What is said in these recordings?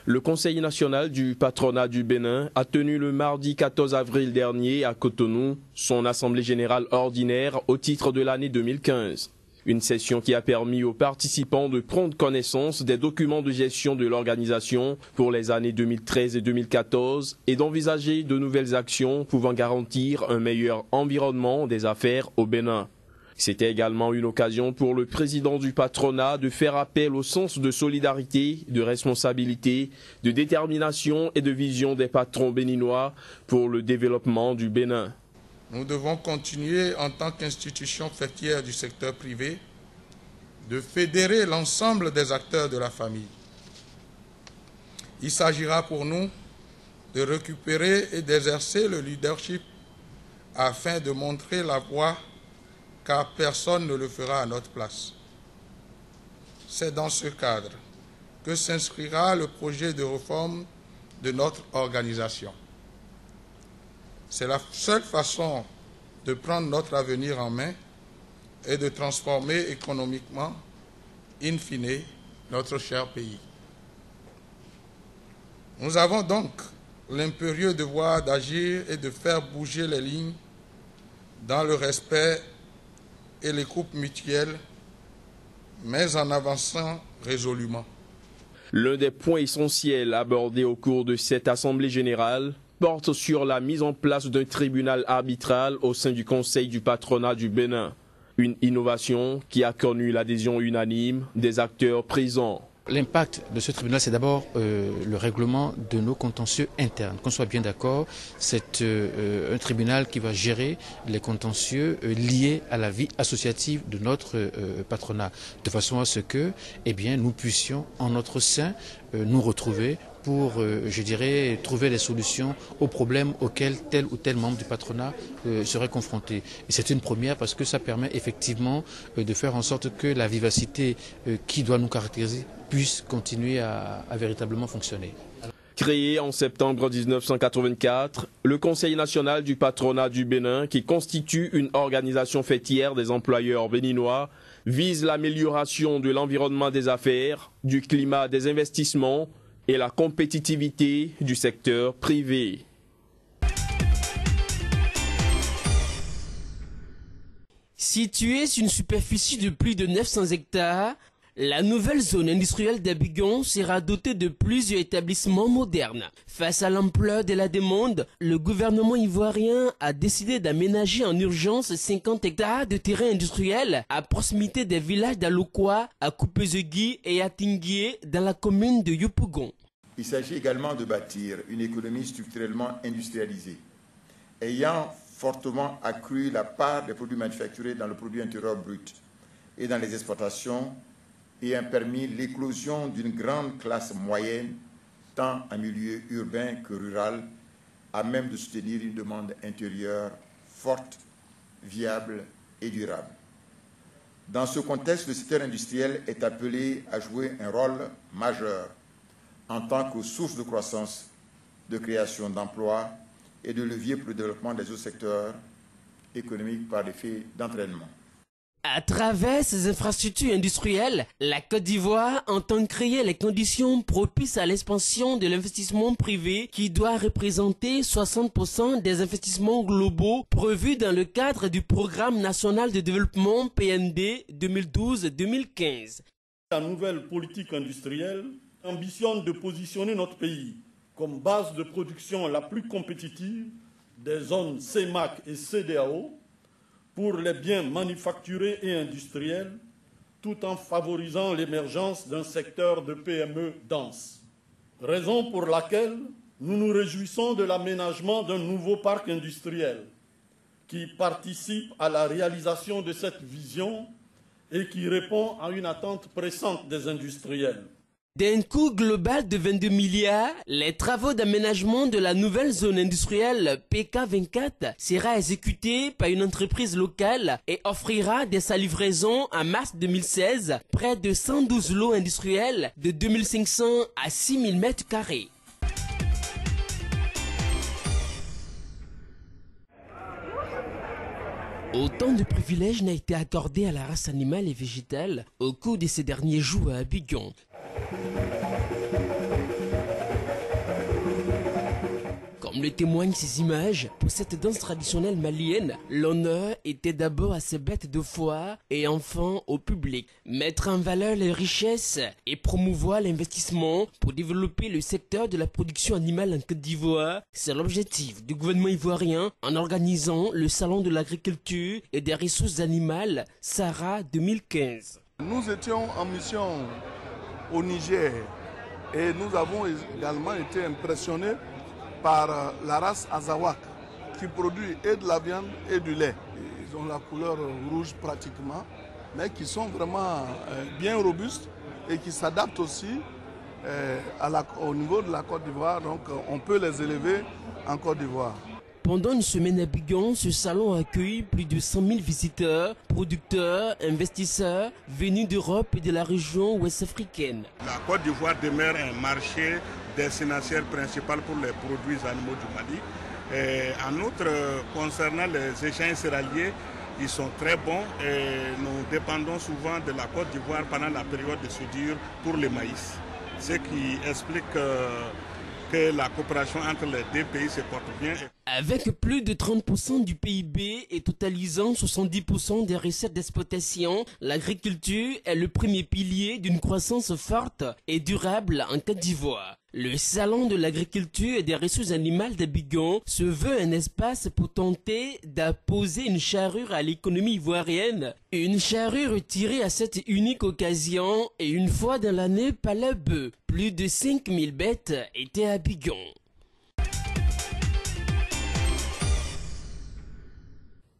Le Conseil national du patronat du Bénin a tenu le mardi 14 avril dernier à Cotonou son assemblée générale ordinaire au titre de l'année 2015. Une session qui a permis aux participants de prendre connaissance des documents de gestion de l'organisation pour les années 2013 et 2014 et d'envisager de nouvelles actions pouvant garantir un meilleur environnement des affaires au Bénin. C'était également une occasion pour le président du patronat de faire appel au sens de solidarité, de responsabilité, de détermination et de vision des patrons béninois pour le développement du Bénin. Nous devons continuer en tant qu'institution faîtière du secteur privé de fédérer l'ensemble des acteurs de la famille. Il s'agira pour nous de récupérer et d'exercer le leadership afin de montrer la voie, car personne ne le fera à notre place. C'est dans ce cadre que s'inscrira le projet de réforme de notre organisation. C'est la seule façon de prendre notre avenir en main et de transformer économiquement, in fine, notre cher pays. Nous avons donc l'impérieux devoir d'agir et de faire bouger les lignes dans le respect et l'écoute mutuelle, mais en avançant résolument. L'un des points essentiels abordés au cours de cette assemblée générale porte sur la mise en place d'un tribunal arbitral au sein du Conseil du patronat du Bénin. Une innovation qui a connu l'adhésion unanime des acteurs présents. L'impact de ce tribunal, c'est d'abord le règlement de nos contentieux internes. Qu'on soit bien d'accord, c'est un tribunal qui va gérer les contentieux liés à la vie associative de notre patronat, de façon à ce que, nous puissions en notre sein nous retrouver pour, trouver les solutions aux problèmes auxquels tel ou tel membre du patronat serait confronté. Et c'est une première parce que ça permet effectivement de faire en sorte que la vivacité qui doit nous caractériser puisse continuer à véritablement fonctionner. Créé en septembre 1984, le Conseil national du patronat du Bénin, qui constitue une organisation faîtière des employeurs béninois, vise l'amélioration de l'environnement des affaires, du climat des investissements et la compétitivité du secteur privé. Située sur une superficie de plus de 900 hectares, la nouvelle zone industrielle d'Abidjan sera dotée de plusieurs établissements modernes. Face à l'ampleur de la demande, le gouvernement ivoirien a décidé d'aménager en urgence 50 hectares de terrain industriel à proximité des villages d'Alokwa, à Kupezegui et à Tinguié dans la commune de Yopougon. Il s'agit également de bâtir une économie structurellement industrialisée, ayant fortement accru la part des produits manufacturés dans le produit intérieur brut et dans les exportations, et a permis l'éclosion d'une grande classe moyenne, tant en milieu urbain que rural, à même de soutenir une demande intérieure forte, viable et durable. Dans ce contexte, le secteur industriel est appelé à jouer un rôle majeur en tant que source de croissance, de création d'emplois et de levier pour le développement des autres secteurs économiques par l'effet d'entraînement. À travers ces infrastructures industrielles, la Côte d'Ivoire entend créer les conditions propices à l'expansion de l'investissement privé qui doit représenter 60% des investissements globaux prévus dans le cadre du Programme national de développement PND 2012-2015. La nouvelle politique industrielle ambitionne de positionner notre pays comme base de production la plus compétitive des zones CEMAC et CEDEAO pour les biens manufacturés et industriels, tout en favorisant l'émergence d'un secteur de PME dense. Raison pour laquelle nous nous réjouissons de l'aménagement d'un nouveau parc industriel qui participe à la réalisation de cette vision et qui répond à une attente pressante des industriels. D'un coût global de 22 milliards, les travaux d'aménagement de la nouvelle zone industrielle PK24 sera exécutés par une entreprise locale et offrira dès sa livraison en mars 2016 près de 112 lots industriels de 2500 à 6000 mètres carrés. Autant de privilèges n'a été accordé à la race animale et végétale au cours de ces derniers jours à Abidjan. le témoignent ces images, pour cette danse traditionnelle malienne, l'honneur était d'abord à ces bêtes de foire et enfin au public. Mettre en valeur les richesses et promouvoir l'investissement pour développer le secteur de la production animale en Côte d'Ivoire, c'est l'objectif du gouvernement ivoirien en organisant le Salon de l'agriculture et des ressources animales SARA 2015. Nous étions en mission au Niger et nous avons également été impressionnés par la race Azawak qui produit et de la viande et du lait. Ils ont la couleur rouge pratiquement, mais qui sont vraiment bien robustes et qui s'adaptent aussi au niveau de la Côte d'Ivoire. Donc on peut les élever en Côte d'Ivoire. Pendant une semaine à Abidjan, ce salon a accueilli plus de 100 000 visiteurs, producteurs, investisseurs venus d'Europe et de la région ouest-africaine. La Côte d'Ivoire demeure un marché destinataire principal pour les produits animaux du Mali. Et en outre, concernant les échanges céréaliers, ils sont très bons et nous dépendons souvent de la Côte d'Ivoire pendant la période de soudure pour le maïs. Ce qui explique que la coopération entre les deux pays se porte bien. Avec plus de 30% du PIB et totalisant 70% des recettes d'exploitation, l'agriculture est le premier pilier d'une croissance forte et durable en Côte d'Ivoire. Le Salon de l'agriculture et des ressources animales d'Abidjan se veut un espace pour tenter d'apposer une charrure à l'économie ivoirienne. Une charrure tirée à cette unique occasion et une fois dans l'année par le bœuf. Plus de 5000 bêtes étaient à Abidjan.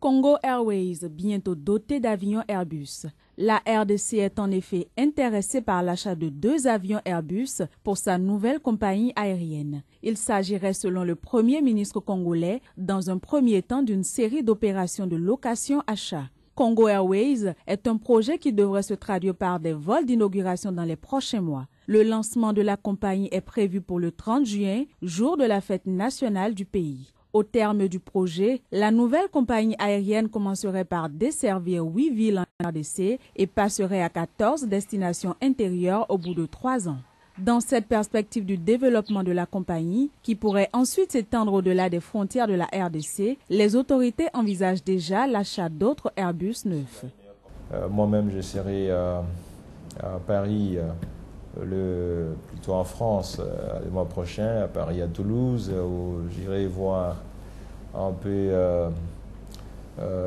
Congo Airways, bientôt doté d'avions Airbus. La RDC est en effet intéressée par l'achat de 2 avions Airbus pour sa nouvelle compagnie aérienne. Il s'agirait, selon le Premier ministre congolais, dans un premier temps d'une série d'opérations de location-achat. Congo Airways est un projet qui devrait se traduire par des vols d'inauguration dans les prochains mois. Le lancement de la compagnie est prévu pour le 30 juin, jour de la fête nationale du pays. Au terme du projet, la nouvelle compagnie aérienne commencerait par desservir 8 villes en RDC et passerait à 14 destinations intérieures au bout de 3 ans. Dans cette perspective du développement de la compagnie, qui pourrait ensuite s'étendre au-delà des frontières de la RDC, les autorités envisagent déjà l'achat d'autres Airbus neufs. Moi-même, je serai à Paris, plutôt en France, le mois prochain, à Paris, à Toulouse, où j'irai voir un peu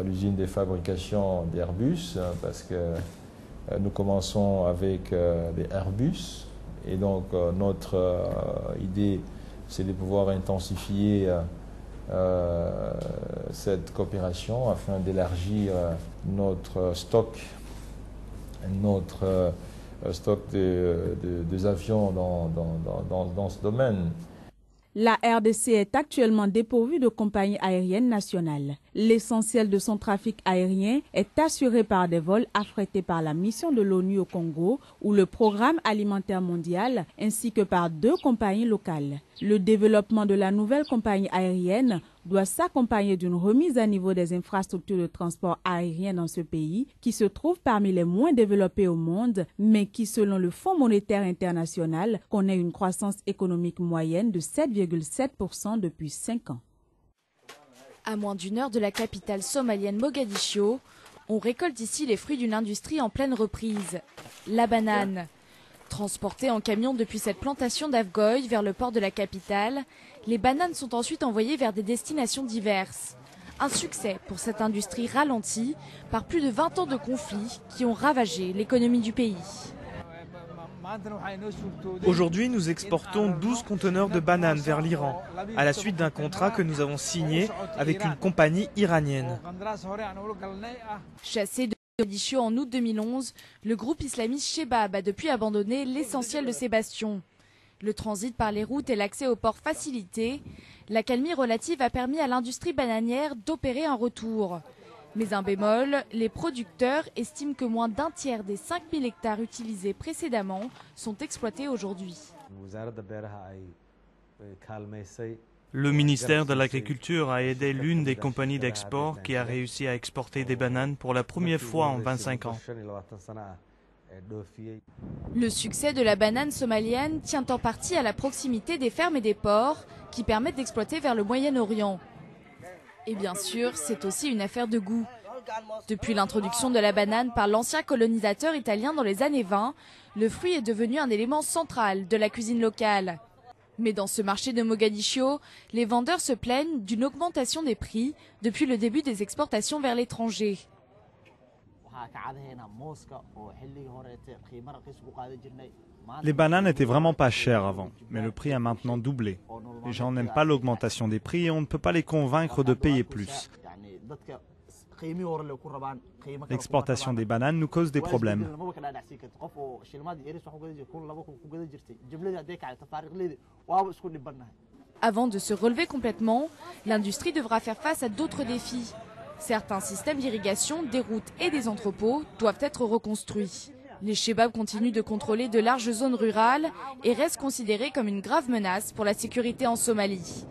l'usine de fabrication d'Airbus, parce que nous commençons avec des Airbus. Et donc, notre idée, c'est de pouvoir intensifier cette coopération afin d'élargir notre stock des avions dans ce domaine. La RDC est actuellement dépourvue de compagnies aériennes nationales. L'essentiel de son trafic aérien est assuré par des vols affrétés par la mission de l'ONU au Congo ou le Programme alimentaire mondial, ainsi que par 2 compagnies locales. Le développement de la nouvelle compagnie aérienne doit s'accompagner d'une remise à niveau des infrastructures de transport aérien dans ce pays, qui se trouve parmi les moins développés au monde, mais qui, selon le Fonds monétaire international, connaît une croissance économique moyenne de 7,7% depuis 5 ans. À moins d'1 heure de la capitale somalienne Mogadiscio, on récolte ici les fruits d'une industrie en pleine reprise, la banane. Transportées en camion depuis cette plantation d'Afgoye vers le port de la capitale, les bananes sont ensuite envoyées vers des destinations diverses. Un succès pour cette industrie ralentie par plus de 20 ans de conflits qui ont ravagé l'économie du pays. Aujourd'hui, nous exportons 12 conteneurs de bananes vers l'Iran, à la suite d'un contrat que nous avons signé avec une compagnie iranienne. Chassé de Mogadiscio en août 2011, le groupe islamiste Shebab a depuis abandonné l'essentiel de ses bastions. Le transit par les routes et l'accès aux ports facilités, l'accalmie relative a permis à l'industrie bananière d'opérer un retour. Mais un bémol, les producteurs estiment que moins d'un tiers des 5000 hectares utilisés précédemment sont exploités aujourd'hui. Le ministère de l'Agriculture a aidé l'une des compagnies d'export qui a réussi à exporter des bananes pour la première fois en 25 ans. Le succès de la banane somalienne tient en partie à la proximité des fermes et des ports qui permettent d'exploiter vers le Moyen-Orient. Et bien sûr, c'est aussi une affaire de goût. Depuis l'introduction de la banane par l'ancien colonisateur italien dans les années 20, le fruit est devenu un élément central de la cuisine locale. Mais dans ce marché de Mogadiscio, les vendeurs se plaignent d'une augmentation des prix depuis le début des exportations vers l'étranger. Les bananes étaient vraiment pas chères avant, mais le prix a maintenant doublé. Les gens n'aiment pas l'augmentation des prix et on ne peut pas les convaincre de payer plus. L'exportation des bananes nous cause des problèmes. Avant de se relever complètement, l'industrie devra faire face à d'autres défis. Certains systèmes d'irrigation, des routes et des entrepôts doivent être reconstruits. Les Chebabs continuent de contrôler de larges zones rurales et restent considérés comme une grave menace pour la sécurité en Somalie.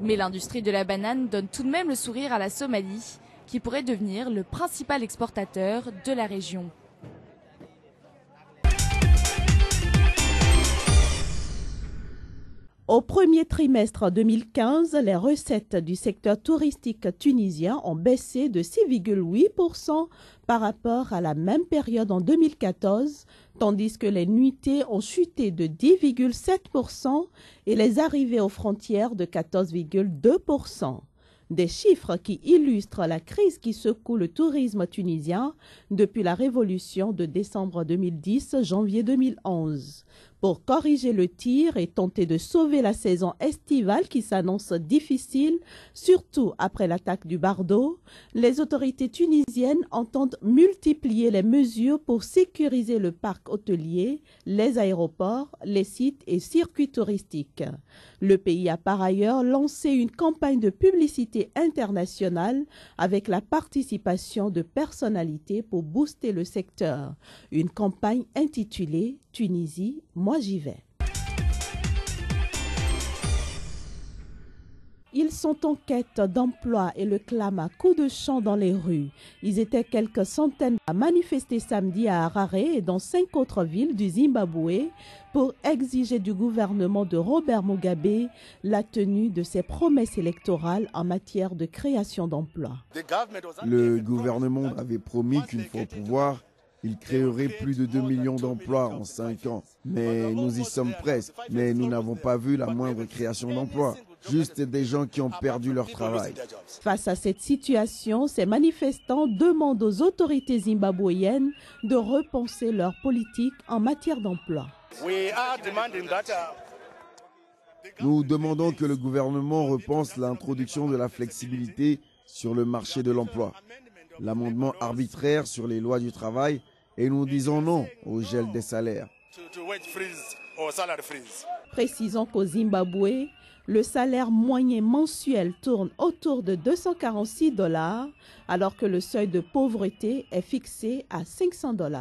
Mais l'industrie de la banane donne tout de même le sourire à la Somalie, qui pourrait devenir le principal exportateur de la région. Au premier trimestre 2015, les recettes du secteur touristique tunisien ont baissé de 6,8% par rapport à la même période en 2014, tandis que les nuitées ont chuté de 10,7% et les arrivées aux frontières de 14,2%. Des chiffres qui illustrent la crise qui secoue le tourisme tunisien depuis la révolution de décembre 2010-janvier 2011. Pour corriger le tir et tenter de sauver la saison estivale qui s'annonce difficile, surtout après l'attaque du Bardo, les autorités tunisiennes entendent multiplier les mesures pour sécuriser le parc hôtelier, les aéroports, les sites et circuits touristiques. Le pays a par ailleurs lancé une campagne de publicité internationale avec la participation de personnalités pour booster le secteur. Une campagne intitulée « Tunisie, moi j'y vais ». Ils sont en quête d'emploi et le clament à coups de chant dans les rues. Ils étaient quelques centaines à manifester samedi à Harare et dans 5 autres villes du Zimbabwe pour exiger du gouvernement de Robert Mugabe la tenue de ses promesses électorales en matière de création d'emplois. Le gouvernement avait promis qu'une fois au pouvoir, il créerait plus de 2 millions d'emplois en 5 ans. Mais nous y sommes presque. Mais nous n'avons pas vu la moindre création d'emplois. Juste des gens qui ont perdu leur travail. Face à cette situation, ces manifestants demandent aux autorités zimbabwéennes de repenser leur politique en matière d'emploi. Nous demandons que le gouvernement repense l'introduction de la flexibilité sur le marché de l'emploi, l'amendement arbitraire sur les lois du travail, et nous disons non au gel des salaires. Précisons qu'au Zimbabwe, le salaire moyen mensuel tourne autour de 246 $, alors que le seuil de pauvreté est fixé à 500 $.